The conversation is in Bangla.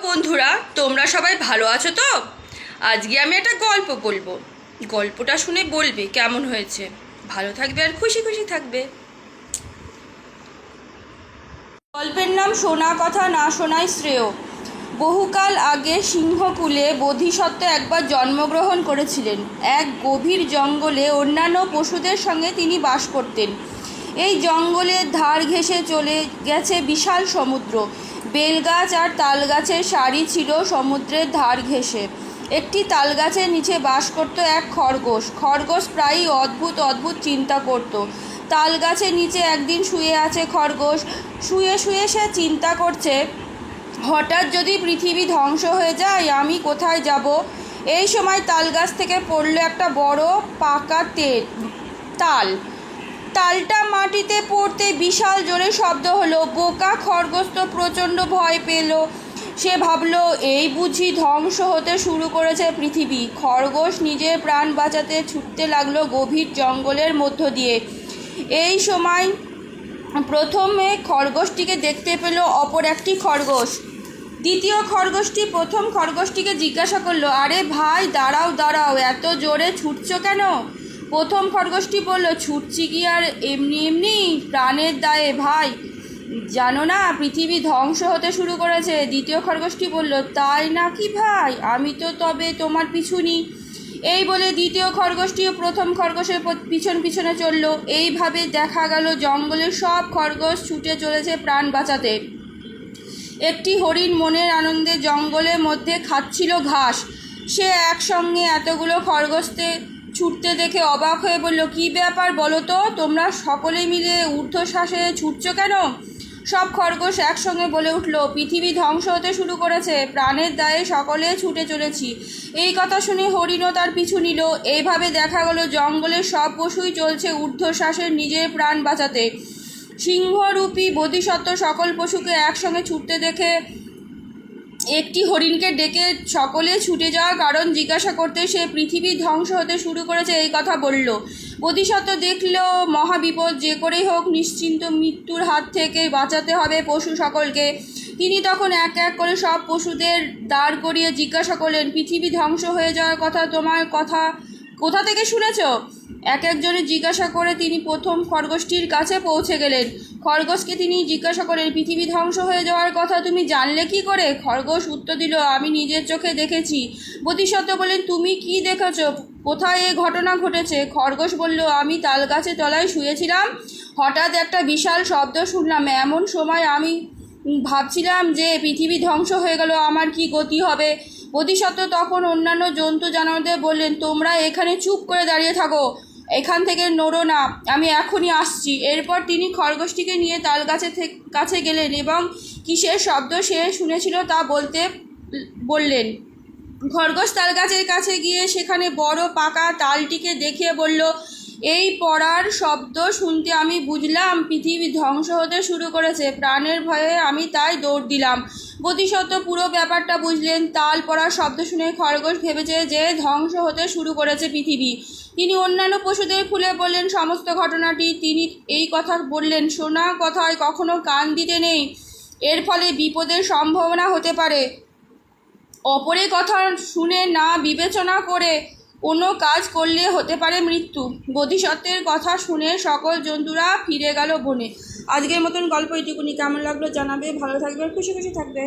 বন্ধুরা, তোমরা সবাই ভালো আছো তো? আজকে আমি একটা গল্প বলবো। গল্পটা শুনে বলবে কেমন হয়েছে। ভালো থাকবে আর খুশি খুশি থাকবে। গল্পের নাম শোনা কথা না শোনাই শ্রেয়। বহুকাল আগে সিংহকুলে বোধিসত্ত্ব একবার জন্মগ্রহণ করেছিলেন। এক গভীর জঙ্গলে অন্যান্য পশুদের সঙ্গে তিনি বাস করতেন। এই জঙ্গলের ধার ঘেঁষে চলে গেছে বিশাল সমুদ্র। বেলগাছ আর তালগাছের সারি ছিল সমুদ্রের ধার ঘেঁষে। একটি তালগাছের নিচে বাস করত এক খরগোশ। খরগোশ প্রায়ই অদ্ভুত অদ্ভুত চিন্তা করত। তালগাছের নিচে একদিন শুয়ে আছে খরগোশ। শুয়ে শুয়ে সে চিন্তা করছে, হঠাৎ যদি পৃথিবী ধ্বংস হয়ে যায় আমি কোথায় যাব? এই সময় তালগাছ থেকে পড়ল একটা বড় পাকা তাল। তালটা মাটিতে পড়তে বিশাল জোরে শব্দ হলো। বোকা খরগোশ তো প্রচণ্ড ভয় পেল। সে ভাবল, এই বুঝি ধ্বংস হতে শুরু করেছে পৃথিবী। খরগোশ নিজের প্রাণ বাঁচাতে ছুটতে লাগলো গভীর জঙ্গলের মধ্য দিয়ে। এই সময় প্রথমে খরগোশটিকে দেখতে পেল অপর একটি খরগোশ। দ্বিতীয় খরগোশটি প্রথম খরগোশটিকে জিজ্ঞাসা করলো, আরে ভাই, দাঁড়াও দাঁড়াও, এত জোরে ছুটছো কেন? প্রথম খরগোশটি বলল, ছুটছি কি আর এমনি এমনি, প্রাণের দায়ে ভাই। জানো না পৃথিবী ধ্বংস হতে শুরু করেছে? দ্বিতীয় খরগোশটি বলল, তাই নাকি ভাই, আমি তো তবে তোমার পিছু নিই। এই বলে দ্বিতীয় খরগোশটিও প্রথম খরগোশের পিছন পিছনে চলল। এইভাবে দেখা গেল জঙ্গলের সব খরগোশ ছুটে চলেছে প্রাণ বাঁচাতে। একটি হরিণ মনের আনন্দে জঙ্গলের মধ্যে খাচ্ছিল ঘাস। সে একসঙ্গে এতগুলো খরগোশকে ছুটতে দেখে অবাক হয়ে বলল, কী ব্যাপার বলো তো, তোমরা সকলে মিলে ঊর্ধ্বশ্বাসে ছুটছো কেন? সব খরগোশ একসঙ্গে বলে উঠল, পৃথিবী ধ্বংস হতে শুরু করেছে, প্রাণের দায়ে সকলে ছুটে চলেছি। এই কথা শুনে হরিণও তার পিছু নিল। এইভাবে দেখা গেল জঙ্গলের সব পশুই চলছে ঊর্ধ্বশ্বাসে নিজের প্রাণ বাঁচাতে। সিংহরূপী বোধিসত্ত্ব সকল পশুকে একসঙ্গে ছুটতে দেখে একটি হরিণকে ডেকে সকলে ছুটে যাওয়ার কারণ জিজ্ঞাসা করতে সে পৃথিবী ধ্বংস হতে শুরু করেছে এই কথা বলল। বোধিসত্ত্ব দেখল মহাবিপদ, যে করেই হোক নিশ্চিন্ত মৃত্যুর হাত থেকে বাঁচাতে হবে পশু সকলকে। তিনি তখন এক এক করে সব পশুদের দাঁড় করিয়ে জিজ্ঞাসা করলেন, পৃথিবী ধ্বংস হয়ে যাওয়ার কথা তোমার কোথা থেকে শুনেছ? এক একজনে জিজ্ঞাসা করে তিনি প্রথম খরগোশটির কাছে পৌঁছে গেলেন। খরগোশকে তিনি জিজ্ঞাসা করেন, পৃথিবী ধ্বংস হয়ে যাওয়ার কথা তুমি জানলে কি করে? খরগোশ উত্তর দিল, আমি নিজের চোখে দেখেছি। বোধিসত্ত্ব বললেন, তুমি কি দেখেছ? কোথায় এ ঘটনা ঘটেছে? খরগোশ বলল, আমি তালগাছের তলায় শুয়েছিলাম, হঠাৎ একটা বিশাল শব্দ শুনলাম। এমন সময় আমি ভাবছিলাম যে পৃথিবী ধ্বংস হয়ে গেল, আমার কি গতি হবে? বোধিসত্ত্ব তখন অন্যান্য জন্তু জানোয়ারদের বললেন, তোমরা এখানে চুপ করে দাঁড়িয়ে থাকো, এখান থেকে নড়ো না, আমি এখনই আসছি। এরপর তিনি খরগোশটিকে নিয়ে তালগাছের কাছে গেলেন এবং কিসের শব্দ সে শুনেছিল তা বললেন। খরগোশ তালগাছের কাছে গিয়ে সেখানে বড় পাকা তালটিকে দেখিয়ে বলল, এই পড়ার শব্দ শুনতে আমি বুঝলাম পৃথিবী ধ্বংস হতে শুরু করেছে। প্রাণের ভয়ে আমি তাই দৌড় দিলাম। বোধিসত্ত্ব পুরো ব্যাপারটা বুঝলেন। তাল পড়ার শব্দ শুনে খরগোশ ভেবেছে যে ধ্বংস হতে শুরু করেছে পৃথিবী। তিনি অন্যান্য পশুদের খুলে বললেন সমস্ত ঘটনাটি। তিনি এই কথা বললেন, শোনা কথায় কখনো কান দিতে নেই, এর ফলে বিপদের সম্ভাবনা হতে পারে। অপরের কথা শুনে না বিবেচনা করে কোনো কাজ করলে হতে পারে মৃত্যু। বোধিসত্ত্বের কথা শুনে সকল জন্তুরা ফিরে গেল বনে। আজকের মতন গল্প এইটুকুনি। কেমন লাগলো জানাবে। ভালো থাকবে আর খুশি খুশি থাকবে।